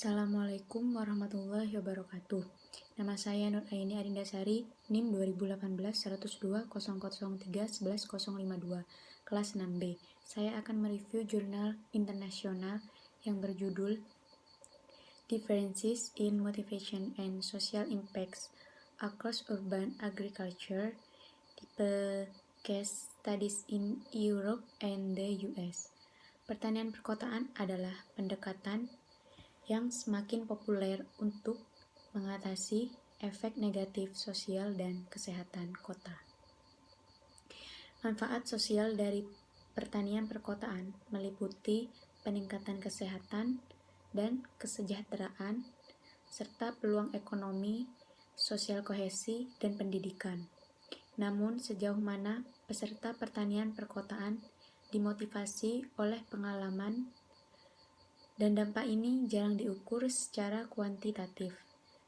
Assalamualaikum warahmatullahi wabarakatuh. Nama saya Nur Aini Arindasari, NIM 2018-102-003-11052, kelas 6B. Saya akan mereview jurnal internasional yang berjudul Differences in Motivation and Social Impacts Across Urban Agriculture, tipe Case Studies in Europe and the US. Pertanian perkotaan adalah pendekatan yang semakin populer untuk mengatasi efek negatif sosial dan kesehatan kota. Manfaat sosial dari pertanian perkotaan meliputi peningkatan kesehatan dan kesejahteraan, serta peluang ekonomi, sosial kohesi, dan pendidikan. Namun, sejauh mana peserta pertanian perkotaan dimotivasi oleh pengalaman dan dampak ini jarang diukur secara kuantitatif,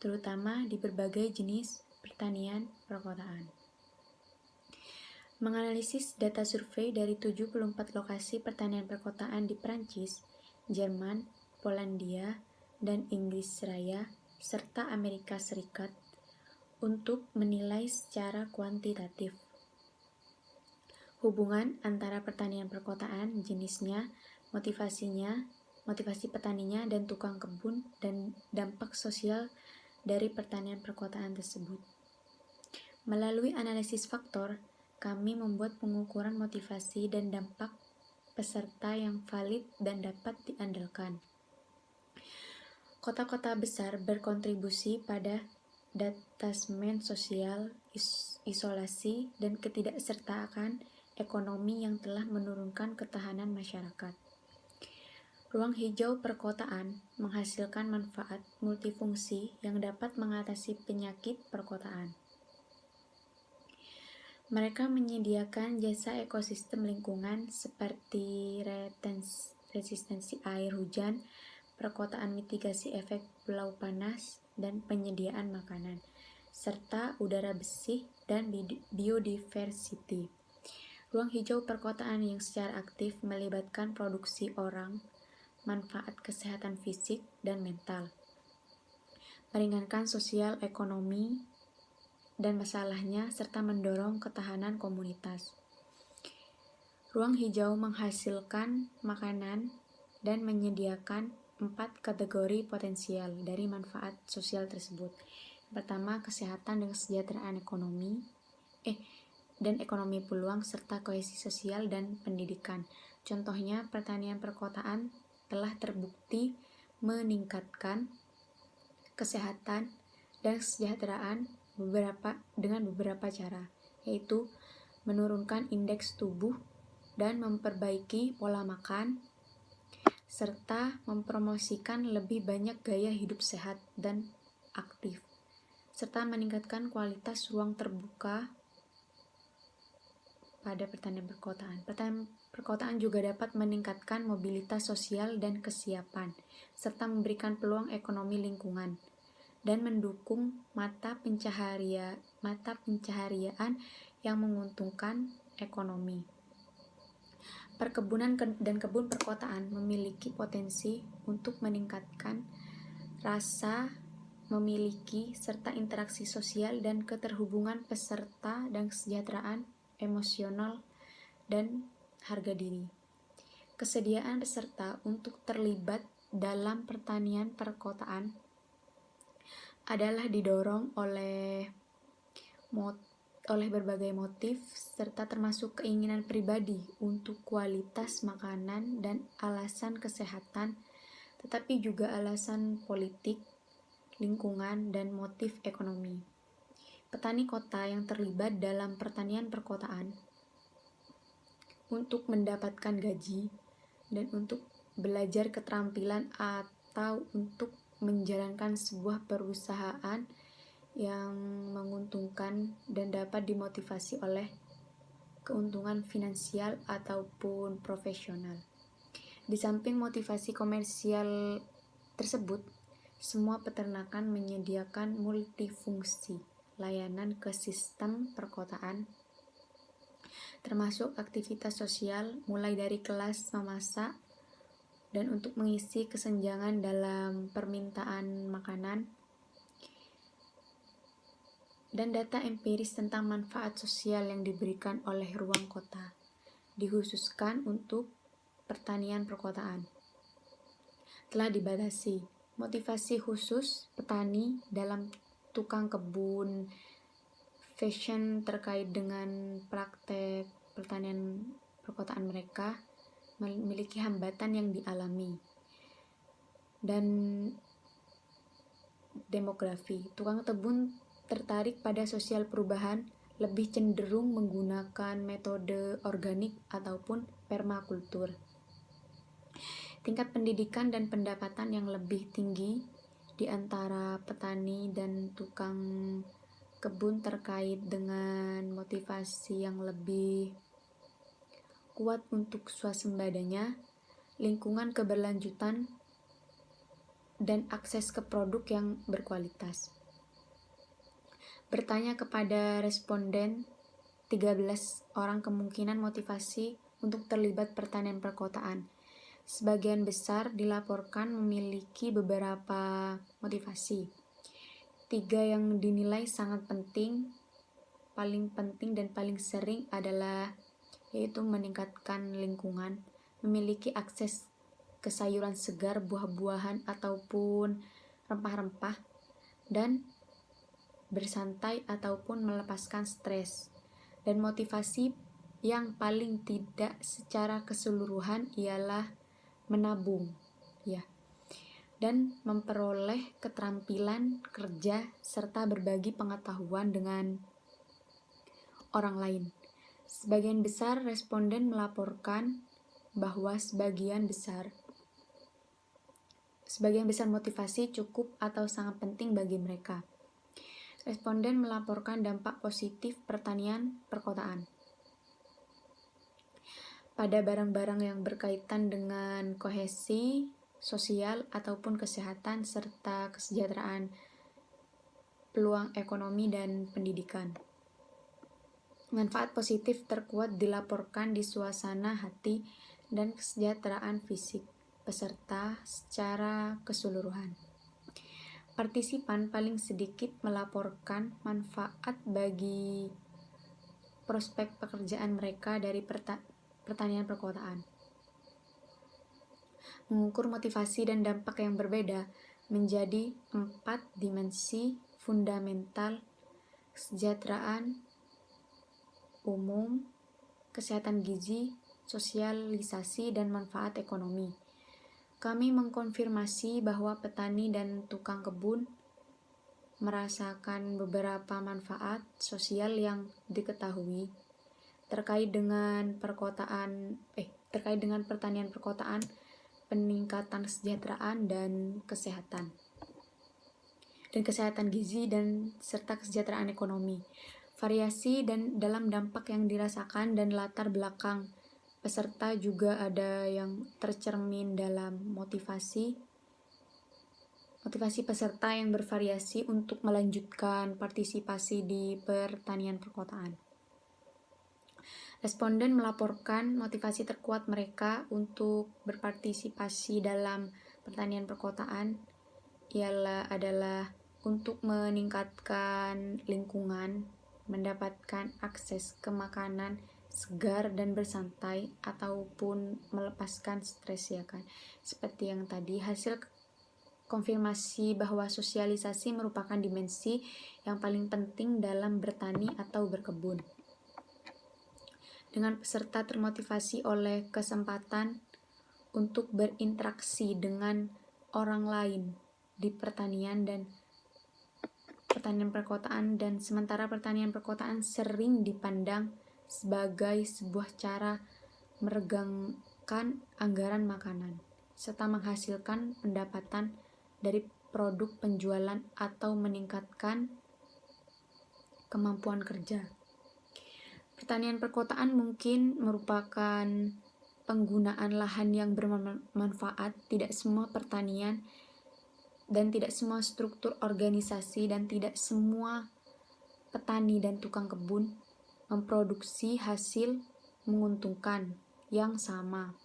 terutama di berbagai jenis pertanian perkotaan. Menganalisis data survei dari 74 lokasi pertanian perkotaan di Prancis, Jerman, Polandia, dan Inggris Raya, serta Amerika Serikat untuk menilai secara kuantitatif hubungan antara pertanian perkotaan, jenisnya, motivasi petaninya dan tukang kebun, dan dampak sosial dari pertanian perkotaan tersebut. Melalui analisis faktor, kami membuat pengukuran motivasi dan dampak peserta yang valid dan dapat diandalkan. Kota-kota besar berkontribusi pada detasmen sosial, isolasi, dan ketidaksertaan ekonomi yang telah menurunkan ketahanan masyarakat. Ruang hijau perkotaan menghasilkan manfaat multifungsi yang dapat mengatasi penyakit perkotaan. Mereka menyediakan jasa ekosistem lingkungan seperti resistensi air hujan, perkotaan mitigasi efek pulau panas, dan penyediaan makanan, serta udara bersih dan biodiversity. Ruang hijau perkotaan yang secara aktif melibatkan produksi orang, manfaat kesehatan fisik dan mental, meringankan sosial ekonomi dan masalahnya, serta mendorong ketahanan komunitas. Ruang hijau menghasilkan makanan dan menyediakan 4 kategori potensial dari manfaat sosial tersebut. Pertama, kesehatan dan kesejahteraan ekonomi peluang serta kohesi sosial dan pendidikan. Contohnya, pertanian perkotaan telah terbukti meningkatkan kesehatan dan kesejahteraan dengan beberapa cara, yaitu menurunkan indeks tubuh dan memperbaiki pola makan, serta mempromosikan lebih banyak gaya hidup sehat dan aktif, serta meningkatkan kualitas ruang terbuka pada pertanian perkotaan. Pertanian perkotaan juga dapat meningkatkan mobilitas sosial dan kesiapan, serta memberikan peluang ekonomi lingkungan, dan mendukung mata pencaharian yang menguntungkan ekonomi. Perkebunan dan kebun perkotaan memiliki potensi untuk meningkatkan rasa memiliki serta interaksi sosial dan keterhubungan peserta dan kesejahteraan emosional dan harga diri. Kesediaan peserta untuk terlibat dalam pertanian perkotaan adalah didorong oleh berbagai motif, serta termasuk keinginan pribadi untuk kualitas makanan dan alasan kesehatan, tetapi juga alasan politik, lingkungan, dan motif ekonomi. Petani kota yang terlibat dalam pertanian perkotaan untuk mendapatkan gaji dan untuk belajar keterampilan atau untuk menjalankan sebuah perusahaan yang menguntungkan dan dapat dimotivasi oleh keuntungan finansial ataupun profesional. Di samping motivasi komersial tersebut, semua peternakan menyediakan multifungsi layanan ke sistem perkotaan, termasuk aktivitas sosial mulai dari kelas memasak, dan untuk mengisi kesenjangan dalam permintaan makanan, dan data empiris tentang manfaat sosial yang diberikan oleh ruang kota, dikhususkan untuk pertanian perkotaan. Telah dibatasi motivasi khusus petani dalam tukang kebun fashion terkait dengan praktek pertanian perkotaan mereka memiliki hambatan yang dialami. Dan demografi, tukang kebun tertarik pada sosial perubahan, lebih cenderung menggunakan metode organik ataupun permakultur. Tingkat pendidikan dan pendapatan yang lebih tinggi di antara petani dan tukang kebun terkait dengan motivasi yang lebih kuat untuk swasembadanya, lingkungan keberlanjutan, dan akses ke produk yang berkualitas. Bertanya kepada responden, 13 orang kemungkinan motivasi untuk terlibat pertanian perkotaan. Sebagian besar dilaporkan memiliki beberapa motivasi. 3 yang dinilai sangat penting, paling penting dan paling sering adalah yaitu meningkatkan lingkungan, memiliki akses ke sayuran segar, buah-buahan ataupun rempah-rempah, dan bersantai ataupun melepaskan stres. Dan motivasi yang paling tidak secara keseluruhan ialah menabung, ya, dan memperoleh keterampilan kerja serta berbagi pengetahuan dengan orang lain. Sebagian besar responden melaporkan bahwa sebagian besar motivasi cukup atau sangat penting bagi mereka. Responden melaporkan dampak positif pertanian perkotaan pada barang-barang yang berkaitan dengan kohesi sosial ataupun kesehatan serta kesejahteraan, peluang ekonomi dan pendidikan. Manfaat positif terkuat dilaporkan di suasana hati dan kesejahteraan fisik peserta secara keseluruhan. Partisipan paling sedikit melaporkan manfaat bagi prospek pekerjaan mereka dari pertanian perkotaan. Mengukur motivasi dan dampak yang berbeda menjadi 4 dimensi fundamental: kesejahteraan umum, kesehatan gizi, sosialisasi, dan manfaat ekonomi. Kami mengkonfirmasi bahwa petani dan tukang kebun merasakan beberapa manfaat sosial yang diketahui terkait dengan pertanian perkotaan, peningkatan kesejahteraan dan kesehatan gizi dan serta kesejahteraan ekonomi. Variasi dan dalam dampak yang dirasakan dan latar belakang peserta juga ada yang tercermin dalam motivasi peserta yang bervariasi untuk melanjutkan partisipasi di pertanian perkotaan. Responden melaporkan motivasi terkuat mereka untuk berpartisipasi dalam pertanian perkotaan adalah untuk meningkatkan lingkungan, mendapatkan akses ke makanan segar dan bersantai, ataupun melepaskan stres, ya kan. Seperti yang tadi, hasil konfirmasi bahwa sosialisasi merupakan dimensi yang paling penting dalam bertani atau berkebun. Dengan peserta termotivasi oleh kesempatan untuk berinteraksi dengan orang lain di pertanian perkotaan, dan sementara pertanian perkotaan sering dipandang sebagai sebuah cara meregangkan anggaran makanan serta menghasilkan pendapatan dari produk penjualan atau meningkatkan kemampuan kerja. Pertanian perkotaan mungkin merupakan penggunaan lahan yang bermanfaat. Tidak semua pertanian dan tidak semua struktur organisasi dan tidak semua petani dan tukang kebun memproduksi hasil menguntungkan yang sama.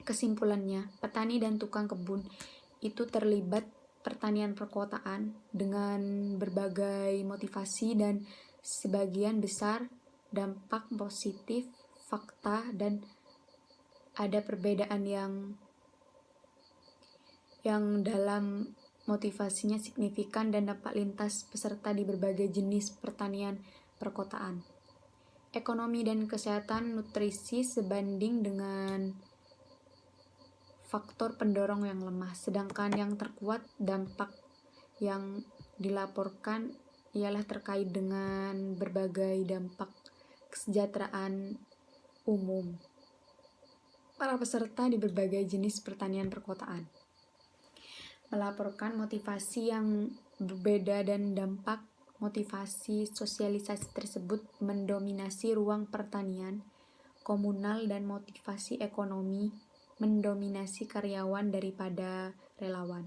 Kesimpulannya, petani dan tukang kebun itu terlibat pertanian perkotaan dengan berbagai motivasi dan sebagian besar dampak positif, fakta, dan ada perbedaan yang dalam motivasinya signifikan dan dapat lintas peserta di berbagai jenis pertanian perkotaan. Ekonomi dan kesehatan nutrisi sebanding dengan faktor pendorong yang lemah, sedangkan yang terkuat dampak yang dilaporkan ialah terkait dengan berbagai dampak kesejahteraan umum para peserta di berbagai jenis pertanian perkotaan. Melaporkan motivasi yang berbeda dan dampak motivasi sosialisasi tersebut mendominasi ruang pertanian komunal dan motivasi ekonomi mendominasi karyawan daripada relawan.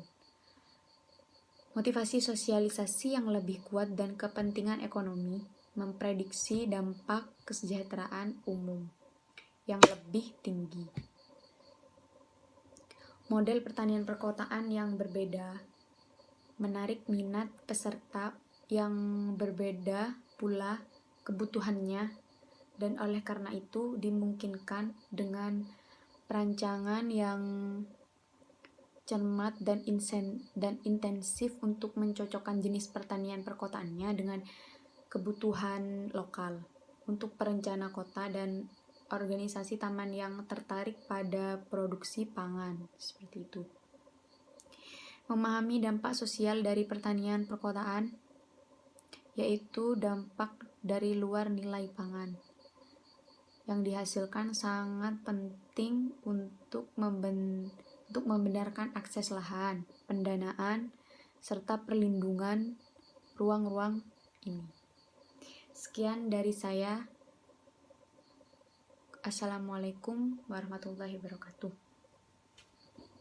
Motivasi sosialisasi yang lebih kuat dan kepentingan ekonomi memprediksi dampak kesejahteraan umum yang lebih tinggi. Model pertanian perkotaan yang berbeda menarik minat peserta yang berbeda pula kebutuhannya, dan oleh karena itu dimungkinkan dengan perancangan yang cermat dan intensif untuk mencocokkan jenis pertanian perkotaannya dengan kebutuhan lokal. Untuk perencana kota dan organisasi taman yang tertarik pada produksi pangan, seperti itu. Memahami dampak sosial dari pertanian perkotaan, yaitu dampak dari luar nilai pangan yang dihasilkan sangat penting untuk membenarkan akses lahan, pendanaan, serta perlindungan ruang-ruang ini. Sekian dari saya. Assalamualaikum warahmatullahi wabarakatuh.